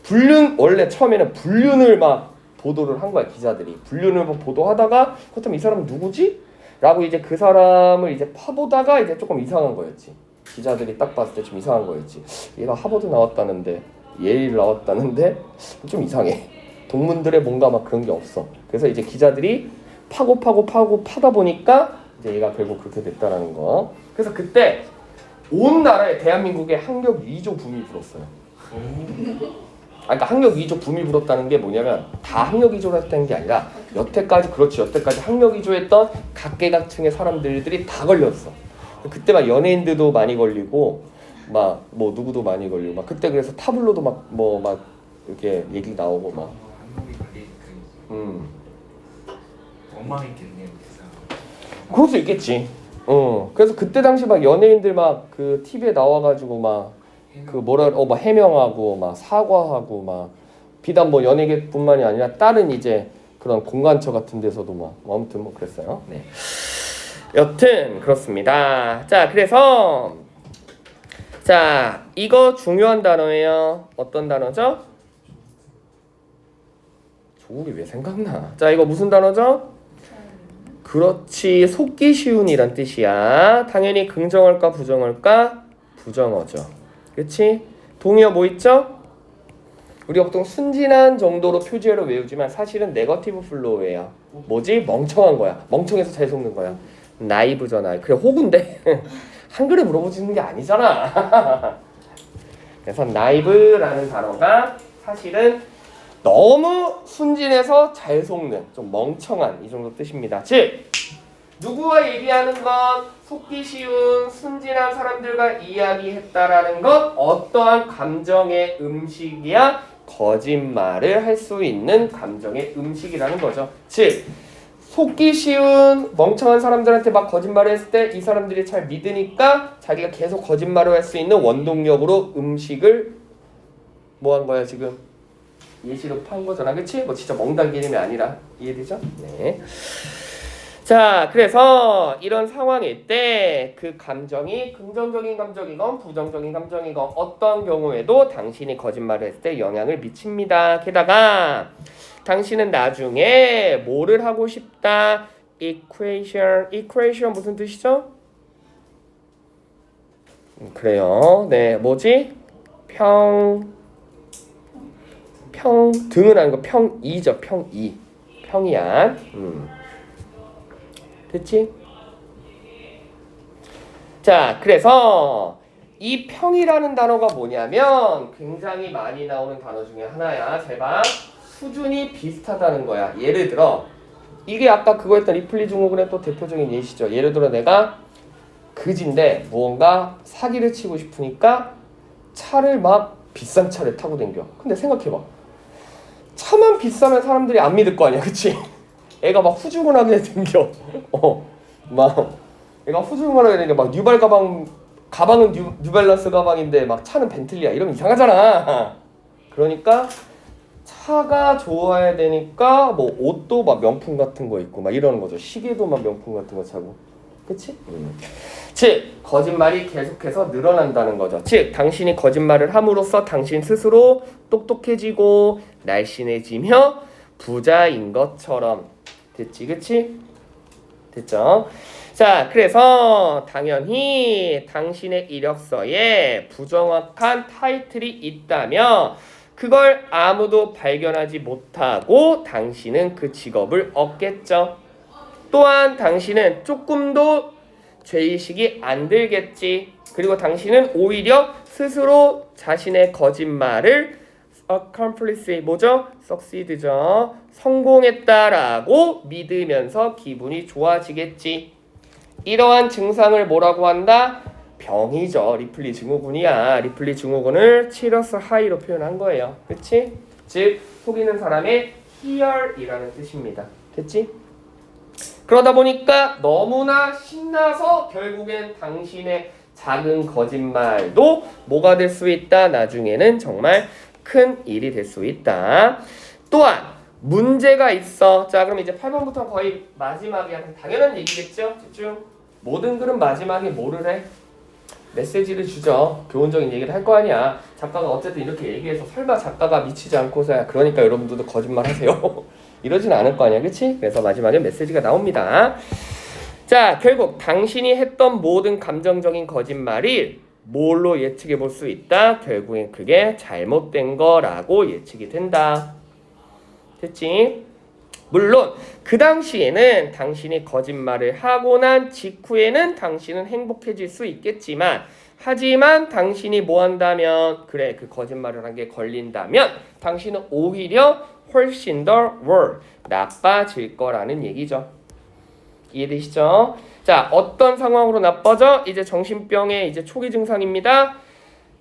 불륜 원래 처음에는 불륜을 막 보도를 한 거야 기자들이. 불륜을 막 보도하다가 그렇다면 이 사람은 누구지? 라고 이제 그 사람을 이제 파보다가 이제 조금 이상한 거였지. 기자들이 딱 봤을 때 좀 이상한 거였지. 얘가 하버드 나왔다는데 예일 나왔다는데 좀 이상해. 동문들의 뭔가 막 그런 게 없어. 그래서 이제 기자들이 파고 파다 보니까 이제 얘가 결국 그렇게 됐다라는 거. 그래서 그때 온 나라에 대한민국에 학력 위조 붐이 불었어요. 그러니까 학력 위조 붐이 불었다는 게 뭐냐면 다 학력 위조를 했다는 게 아니라 여태까지 학력 위조했던 각계각층의 사람들이 다 걸렸어. 그때 막 연예인들도 많이 걸리고 막 뭐 누구도 많이 걸리고 막 그때 그래서 타블로도 막 뭐 막 이렇게 얘기 나오고 막. 한국이 걸리니까 원망했겠네요. 그럴 수 있겠지. 그래서 그때 당시 막 연예인들 막 그 TV에 나와가지고 막 그 막 해명하고 막 사과하고 막 비단 뭐 연예계뿐만이 아니라 다른 이제 그런 공간처 같은 데서도 막 아무튼 뭐 그랬어요. 네. 여튼 그렇습니다. 자, 그래서 자 이거 중요한 단어예요. 어떤 단어죠? 조국이 왜 생각나? 자, 이거 무슨 단어죠? 그렇지, 속기 쉬운이란 뜻이야. 당연히 긍정어일까 부정어일까? 부정어죠. 그치? 동의어 뭐 있죠? 우리가 보통 순진한 정도로 표지어를 외우지만 사실은 네거티브 플로우예요. 뭐지? 멍청한 거야. 멍청해서 잘 속는 거야. 나이브잖아. 그래, 호구인데 한글에 물어보지는 게 아니잖아. 그래서 나이브라는 단어가 사실은 너무 순진해서 잘 속는, 좀 멍청한 이 정도 뜻입니다. 즉 누구와 얘기하는 건 속기 쉬운 순진한 사람들과 이야기했다라는 건 어떠한 감정의 음식이야? 거짓말을 할 수 있는 감정의 음식이라는 거죠. 즉 속기 쉬운 멍청한 사람들한테 막 거짓말을 했을 때 이 사람들이 잘 믿으니까 자기가 계속 거짓말을 할 수 있는 원동력으로 음식을 뭐 한 거야 지금? 예시로 판 거잖아, 그치? 뭐 진짜 멍단 개념이 아니라. 이해되죠? 네. 자, 그래서 이런 상황일 때 그 감정이 긍정적인 감정이건 부정적인 감정이건 어떤 경우에도 당신이 거짓말을 했을 때 영향을 미칩니다. 게다가 당신은 나중에 뭐를 하고 싶다? equation 무슨 뜻이죠? 그래요. 네, 뭐지? 등은 아닌 거 평이죠. 평이야. 됐지? 자, 그래서 이 평이라는 단어가 뭐냐면 굉장히 많이 나오는 단어 중에 하나야. 잘 봐. 수준이 비슷하다는 거야. 예를 들어 이게 아까 그거 했던 리플리 증후군의 또 대표적인 예시죠. 예를 들어 내가 그지인데 무언가 사기를 치고 싶으니까 차를 막 비싼 차를 타고 댕겨. 근데 생각해봐. 차만 비싸면 사람들이 안 믿을 거 아니야, 그치? 애가 막 후줄근하게 댕겨. 막 애가 후줄근하게 댕겨. 막 뉴발 가방은 뉴발란스 가방인데 막 차는 벤틀리야. 이러면 이상하잖아. 그러니까 차가 좋아야 되니까 뭐 옷도 막 명품 같은 거 입고 막 이러는 거죠. 시계도 막 명품 같은 거 차고. 그치? 즉 거짓말이 계속해서 늘어난다는 거죠. 즉 당신이 거짓말을 함으로써 당신 스스로 똑똑해지고 날씬해지며 부자인 것처럼. 됐지, 그치? 됐죠? 자, 그래서 당연히 당신의 이력서에 부정확한 타이틀이 있다면 그걸 아무도 발견하지 못하고 당신은 그 직업을 얻겠죠. 또한 당신은 조금도 죄의식이 안 들겠지. 그리고 당신은 오히려 스스로 자신의 거짓말을 accomplish 뭐죠? succeed죠. 성공했다라고 믿으면서 기분이 좋아지겠지. 이러한 증상을 뭐라고 한다? 병이죠. 리플리 증후군이야. 리플리 증후군을 치러스 하이로 표현한 거예요. 그치? 즉 속이는 사람의 희열이라는 뜻입니다. 됐지? 그러다 보니까 너무나 신나서 결국엔 당신의 작은 거짓말도 뭐가 될 수 있다. 나중에는 정말 큰 일이 될 수 있다. 또한 문제가 있어. 자, 그럼 이제 8번부터 거의 마지막이야. 당연한 얘기겠죠? 집중. 모든 글은 마지막에 뭐를 해? 메시지를 주죠. 교훈적인 얘기를 할 거 아니야. 작가가 어쨌든 이렇게 얘기해서 설마 작가가 미치지 않고서야 그러니까 여러분들도 거짓말 하세요. 이러진 않을 거 아니야. 그치? 그래서 마지막에 메시지가 나옵니다. 자, 결국 당신이 했던 모든 감정적인 거짓말이 뭘로 예측해 볼 수 있다? 결국엔 그게 잘못된 거라고 예측이 된다. 됐지? 물론 그 당시에는 당신이 거짓말을 하고 난 직후에는 당신은 행복해질 수 있겠지만 하지만 당신이 뭐 한다면 그래 그 거짓말을 한 게 걸린다면 당신은 오히려 훨씬 더 나빠질 거라는 얘기죠. 이해되시죠? 자, 어떤 상황으로 나빠져? 이제 정신병의 이제 초기 증상입니다.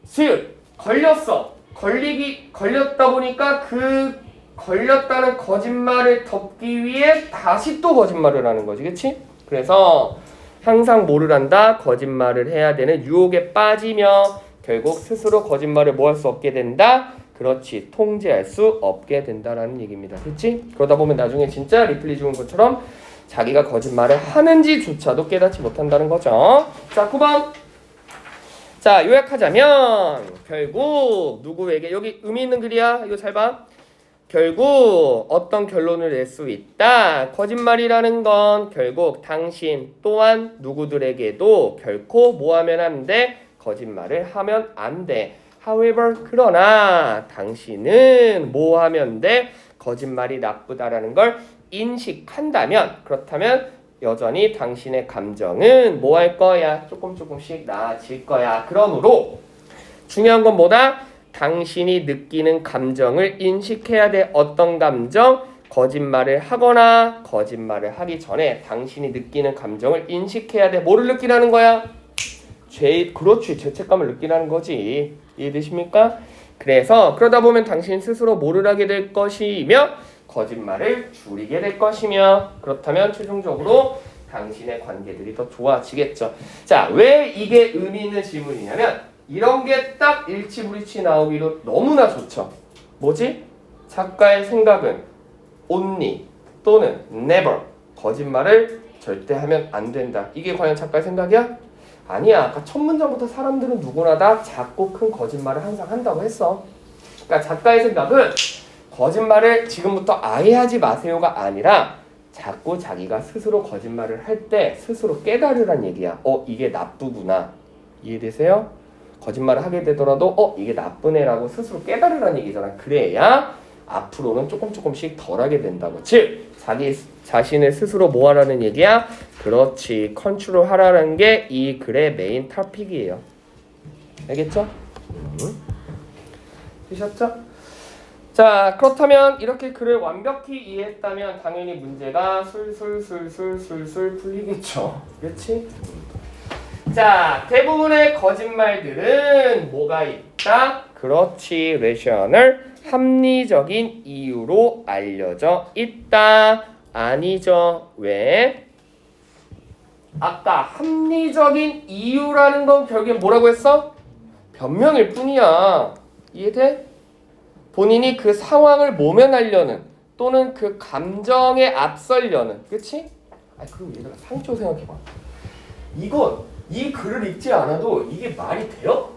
즉 걸렸어. 걸렸다 보니까 그 걸렸다는 거짓말을 덮기 위해 다시 또 거짓말을 하는 거지, 그치? 그래서 항상 뭐를 한다? 거짓말을 해야 되는 유혹에 빠지며 결국 스스로 거짓말을 뭐 할 수 없게 된다? 그렇지, 통제할 수 없게 된다라는 얘기입니다. 그치? 그러다 보면 나중에 진짜 리플리 죽은 것처럼 자기가 거짓말을 하는지조차도 깨닫지 못한다는 거죠. 자, 9번. 자, 요약하자면 결국 누구에게 여기 의미 있는 글이야. 이거 잘 봐. 결국 어떤 결론을 낼 수 있다. 거짓말이라는 건 결국 당신 또한 누구들에게도 결코 뭐 하면 안 돼? 거짓말을 하면 안 돼. However, 그러나 당신은 뭐 하면 돼? 거짓말이 나쁘다라는 걸 인식한다면 그렇다면 여전히 당신의 감정은 뭐 할 거야? 조금씩 나아질 거야. 그러므로 중요한 건 뭐다? 당신이 느끼는 감정을 인식해야 돼. 어떤 감정? 거짓말을 하거나 거짓말을 하기 전에 당신이 느끼는 감정을 인식해야 돼. 뭐를 느끼라는 거야? 그렇지. 죄책감을 느끼라는 거지. 이해되십니까? 그래서 그러다 보면 당신 스스로 뭐를 하게 될 것이며 거짓말을 줄이게 될 것이며 그렇다면 최종적으로 당신의 관계들이 더 좋아지겠죠. 자, 왜 이게 의미 있는 질문이냐면 이런 게 딱 일치불이치 나오기로 너무나 좋죠. 뭐지? 작가의 생각은 only 또는 never 거짓말을 절대 하면 안 된다. 이게 과연 작가의 생각이야? 아니야. 아까 첫 문장부터 사람들은 누구나 다 작고 큰 거짓말을 항상 한다고 했어. 그러니까 작가의 생각은 거짓말을 지금부터 아예 하지 마세요가 아니라 자꾸 자기가 스스로 거짓말을 할 때 스스로 깨달으란 얘기야. 이게 나쁘구나. 이해되세요? 거짓말을 하게 되더라도 이게 나쁘네라고 스스로 깨달으란 얘기잖아. 그래야 앞으로는 조금씩 덜 하게 된다고. 즉 자기 자신을 스스로 뭐 하라는 얘기야? 그렇지. 컨트롤 하라는 게 이 글의 메인 토픽이에요. 알겠죠? 되셨죠? 자, 그렇다면 이렇게 글을 완벽히 이해했다면 당연히 문제가 술술 풀리겠죠. 그렇지? 자, 대부분의 거짓말들은 뭐가 있다? 그렇지, rational, 합리적인 이유로 알려져 있다. 아니죠. 왜? 아까 합리적인 이유라는 건 결국에 뭐라고 했어? 변명일 뿐이야. 이해돼? 본인이 그 상황을 모면하려는 또는 그 감정에 앞설려는, 그치? 그럼 얘들아 상처 생각해봐. 이 글을 읽지 않아도 이게 말이 돼요?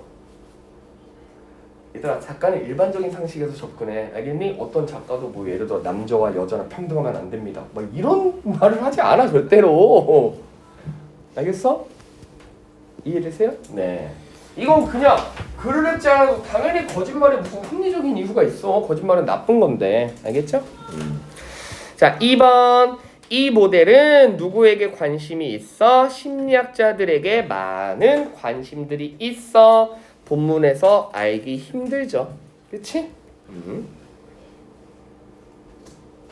얘들아 작가는 일반적인 상식에서 접근해. 알겠니? 어떤 작가도 뭐 예를 들어 남자와 여자는 평등하면 안 됩니다. 뭐 이런 말을 하지 않아 절대로. 알겠어? 이해되세요? 네. 이건 그냥 글을 읽지 않아도 당연히 거짓말에 무슨 합리적인 이유가 있어. 거짓말은 나쁜 건데. 알겠죠? 자, 2번. 이 모델은 누구에게 관심이 있어? 심리학자들에게 많은 관심들이 있어. 본문에서 알기 힘들죠. 그치?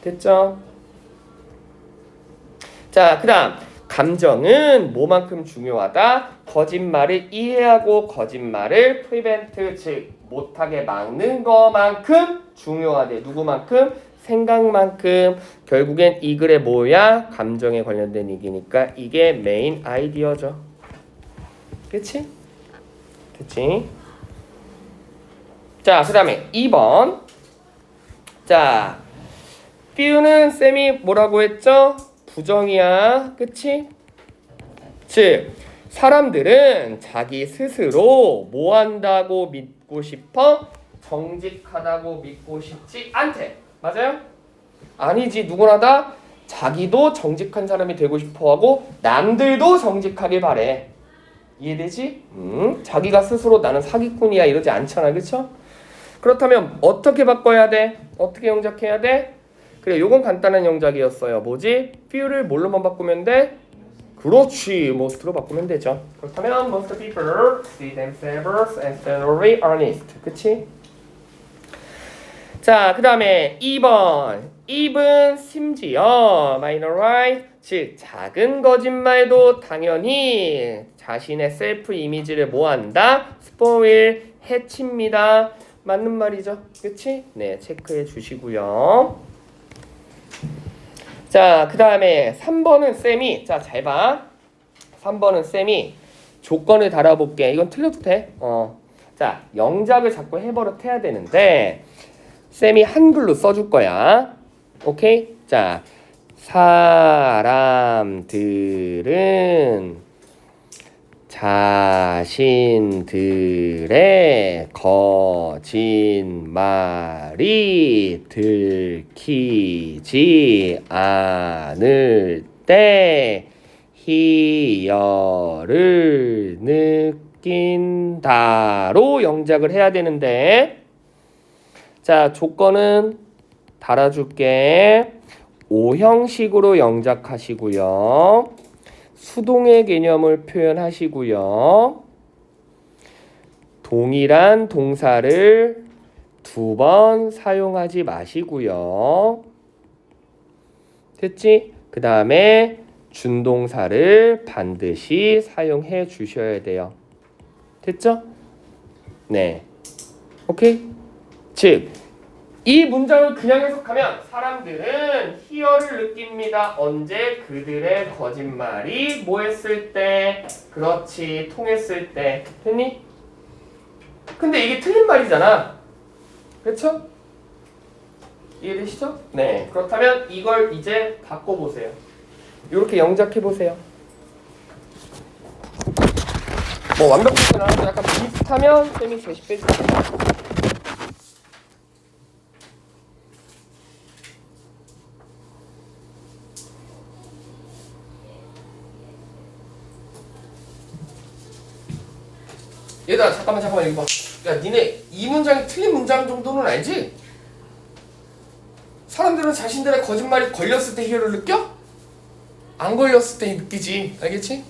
됐죠? 자, 그 다음 감정은 뭐만큼 중요하다? 거짓말을 이해하고 거짓말을 prevent, 즉 못하게 막는 것만큼 중요하대. 누구만큼? 생각만큼. 결국엔 이 글의 뭐야? 감정에 관련된 얘기니까 이게 메인 아이디어죠. 그치? 됐지? 자, 그 다음에 2번. 자, few는 쌤이 뭐라고 했죠? 부정이야. 그치? 즉, 사람들은 자기 스스로 뭐 한다고 믿고 싶어? 정직하다고 믿고 싶지 않대. 맞아요? 아니지. 누구나 다 자기도 정직한 사람이 되고 싶어하고 남들도 정직하길 바래. 이해되지? 자기가 스스로 나는 사기꾼이야 이러지 않잖아. 그쵸? 그렇다면 어떻게 바꿔야 돼? 어떻게 영작해야 돼? 그래, 요건 간단한 영작이었어요. 뭐지? few를 뭘로만 바꾸면 돼? 그렇지, most로 바꾸면 되죠. 그렇다면 most people see themselves as generally honest. 그치? 자, 그 다음에 2번. even 심지어 minorize, 즉 작은 거짓말도 당연히 자신의 셀프 이미지를 뭐한다? spoil, 해칩니다. 맞는 말이죠. 그치? 네, 체크해 주시고요. 자, 그 다음에 3번은 쌤이, 자, 잘 봐. 3번은 쌤이 조건을 달아볼게. 이건 틀려도 돼. 자, 영작을 자꾸 해버릇 해야 되는데 쌤이 한글로 써줄 거야. 오케이? 자, 사람들은 자신들의 거짓말이 들키지 않을 때 희열을 느낀다로 영작을 해야 되는데, 자, 조건은 달아줄게. 오형식으로 영작하시고요. 수동의 개념을 표현하시고요. 동일한 동사를 2번 사용하지 마시고요. 됐지? 그 다음에 준동사를 반드시 사용해 주셔야 돼요. 됐죠? 네. 오케이? 즉, 이 문장을 그냥 해석하면 사람들은 희열을 느낍니다. 언제? 그들의 거짓말이 뭐 했을 때? 그렇지, 통했을 때. 됐니? 근데 이게 틀린 말이잖아. 그렇죠? 이해되시죠? 네. 그렇다면 이걸 이제 바꿔보세요. 이렇게 영작해보세요. 뭐 완벽하진 않아도 약간 비슷하면 쌤이 제시 빼줄게요. 얘들아, 잠깐만 여기 봐. 야, 니네 이 문장이 틀린 문장 정도는 알지? 사람들은 자신들의 거짓말이 걸렸을 때 희열을 느껴? 안 걸렸을 때 느끼지. 알겠지?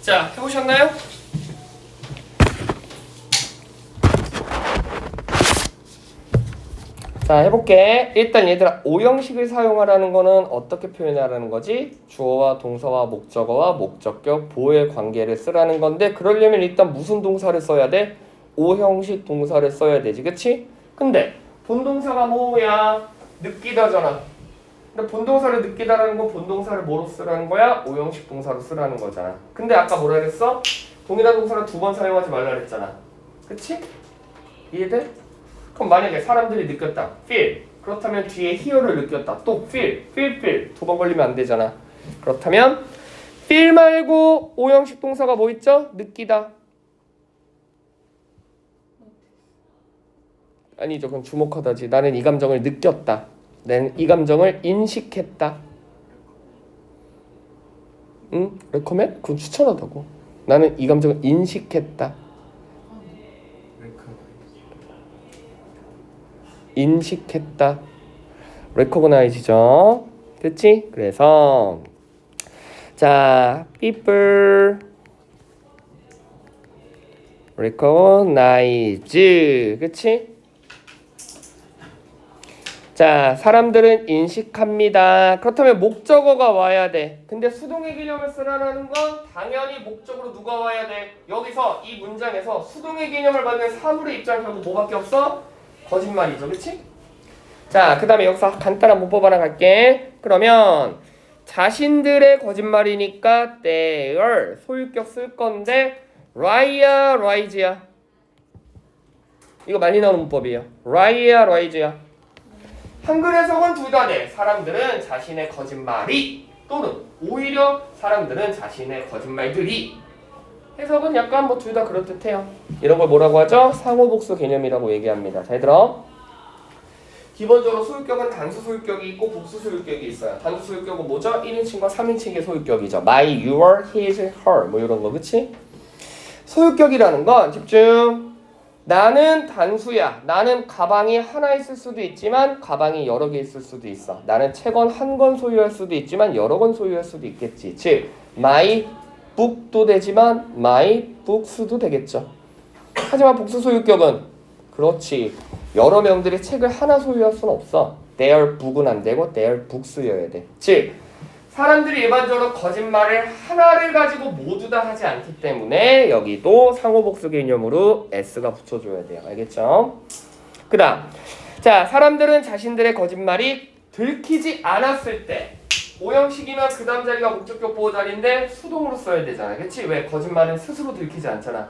자, 해보셨나요? 자, 해볼게. 일단 얘들아, 오형식을 사용하라는 거는 어떻게 표현하라는 거지? 주어와 동사와 목적어와 목적격, 보호의 관계를 쓰라는 건데, 그러려면 일단 무슨 동사를 써야 돼? 오형식 동사를 써야 되지, 그치? 근데 본동사가 뭐야? 느끼다잖아. 근데 본동사를 느끼다라는 건 본동사를 뭐로 쓰라는 거야? 오형식 동사로 쓰라는 거잖아. 근데 아까 뭐라 그랬어? 동일한 동사를 두 번 사용하지 말라 그랬잖아. 그치? 이해돼? 그럼 만약에 사람들이 느꼈다. feel. 그렇다면 뒤에 hear를 느꼈다. 또 feel. 두 번 걸리면 안 되잖아. 그렇다면 feel 말고 오형식 동사가 뭐 있죠? 느끼다. 아니죠. 그럼 주목하다지. 나는 이 감정을 느꼈다. 나는 이 감정을 인식했다. 응? 레코멘? 그건 추천하다고. 나는 이 감정을 인식했다. 인식했다. recognize죠. 그치? 그래서 자, people recognize. 그치? 자, 사람들은 인식합니다. 그렇다면 목적어가 와야 돼. 근데 수동의 개념을 쓰라는 건 당연히 목적으로 누가 와야 돼? 여기서 이 문장에서 수동의 개념을 받는 사물의 입장하고 뭐밖에 없어? 거짓말이죠. 그치? 자, 그 다음에 여기서 간단한 문법 하나 갈게. 그러면 자신들의 거짓말이니까 their 소유격 쓸 건데 lie야, lie야. 이거 많이 나오는 문법이에요. lie야, lie야. 한글 해석은 둘 다 돼. 사람들은 자신의 거짓말이 또는 오히려 사람들은 자신의 거짓말들이. 해석은 약간 뭐 둘 다 그럴듯해요. 이런 걸 뭐라고 하죠? 상호복수 개념이라고 얘기합니다. 잘 들어. 기본적으로 소유격은 단수 소유격이 있고 복수 소유격이 있어요. 단수 소유격은 뭐죠? 1인칭과 3인칭의 소유격이죠. my, your, his, her 뭐 이런 거. 그치? 소유격이라는 건 집중. 나는 단수야. 나는 가방이 하나 있을 수도 있지만 가방이 여러 개 있을 수도 있어. 나는 책은 한 권 소유할 수도 있지만 여러 권 소유할 수도 있겠지. 즉 my book도 되지만 my books도 되겠죠. 하지만 복수 소유격은 그렇지. 여러 명들이 책을 하나 소유할 수는 없어. their book은 안 되고 their books여야 돼. 즉 사람들이 일반적으로 거짓말을 하나를 가지고 모두 다 하지 않기 때문에 여기도 상호복수 개념으로 s가 붙여줘야 돼요. 알겠죠? 그 다음 자, 사람들은 자신들의 거짓말이 들키지 않았을 때 오형식이면 그 다음 자리가 목적격 보호 자리인데 수동으로 써야 되잖아. 그치? 왜? 거짓말은 스스로 들키지 않잖아.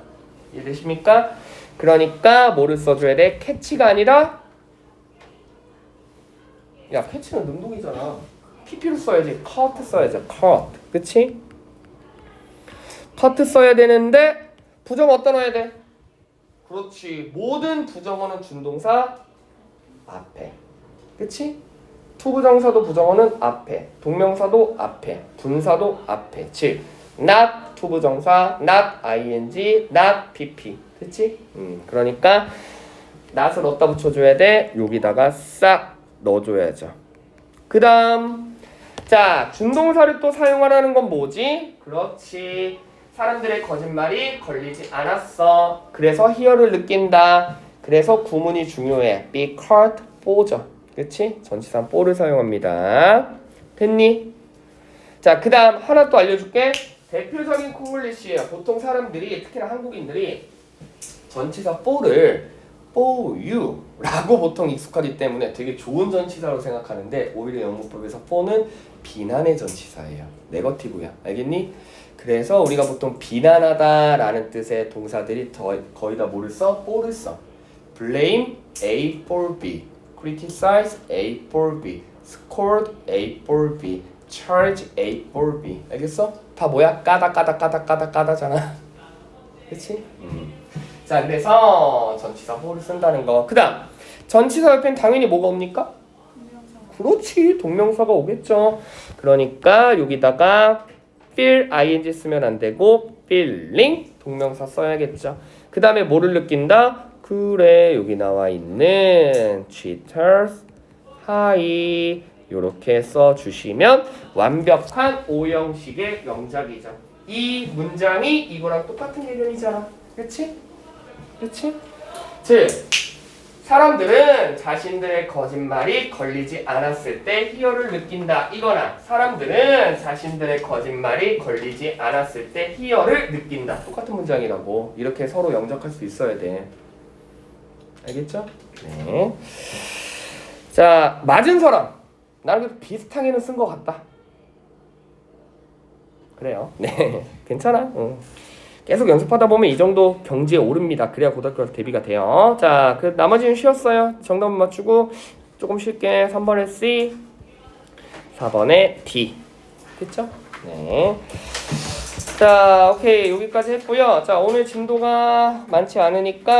이해되십니까? 그러니까 뭐를 써줘야 돼? 캐치가 아니라 야, 캐치는 능동이잖아. PP로 써야지. cut 써야지. cut. 그치? cut 써야 되는데 부정 어디다 넣어야 돼? 그렇지. 모든 부정어는 준동사 앞에. 그치? 투부정사도 부정어는 앞에. 동명사도 앞에. 분사도 앞에. 즉 not 투부정사, not ing, not pp. 그치? 그러니까 not을 어디다 붙여줘야 돼? 여기다가 싹 넣어줘야죠. 그 다음 자, 준동사를 또 사용하라는 건 뭐지? 그렇지. 사람들의 거짓말이 걸리지 않았어. 그래서 hear를 느낀다. 그래서 구문이 중요해. be caught for죠. 그치? 전치사 for를 사용합니다. 됐니? 자, 그 다음 하나 또 알려줄게. 대표적인 콩글리시예요. 보통 사람들이 특히나 한국인들이 전치사 for를 for you 라고 보통 익숙하기 때문에 되게 좋은 전치사로 생각하는데 오히려 영문법에서 for는 비난의 전치사예요. 네거티브야. 알겠니? 그래서 우리가 보통 비난하다 라는 뜻의 동사들이 거의 다 뭐를 써? for를 써. blame A for B, criticize A for B, scold A for B, charge A for B. 알겠어? 다 뭐야? 까다잖아. 그치? 자, 그래서 전치사 for를 쓴다는 거. 그 다음 전치사 옆엔 당연히 뭐가 옵니까? 그렇지. 동명사가 오겠죠. 그러니까 여기다가 feel ing 쓰면 안 되고 feeling 동명사 써야겠죠. 그 다음에 뭐를 느낀다? 그래, 여기 나와 있는 cheaters, hi 이렇게 써주시면 완벽한 오형식의 명작이죠. 이 문장이 이거랑 똑같은 개념이잖아. 그치? 그치? 즉 사람들은 자신들의 거짓말이 걸리지 않았을 때 희열을 느낀다. 이거나 사람들은 자신들의 거짓말이 걸리지 않았을 때 희열을 느낀다. 똑같은 문장이라고. 이렇게 서로 영작할 수 있어야 돼. 알겠죠? 네. 자, 맞은 사람. 나는 그래도 비슷하게는 쓴 것 같다. 그래요. 네. 괜찮아. 계속 연습하다 보면 이 정도 경지에 오릅니다. 그래야 고등학교 가서 대비가 돼요. 자, 그 나머지는 쉬웠어요. 정답 맞추고 조금 쉽게 3번에 C, 4번에 D. 됐죠? 네. 자, 오케이. 여기까지 했고요. 자, 오늘 진도가 많지 않으니까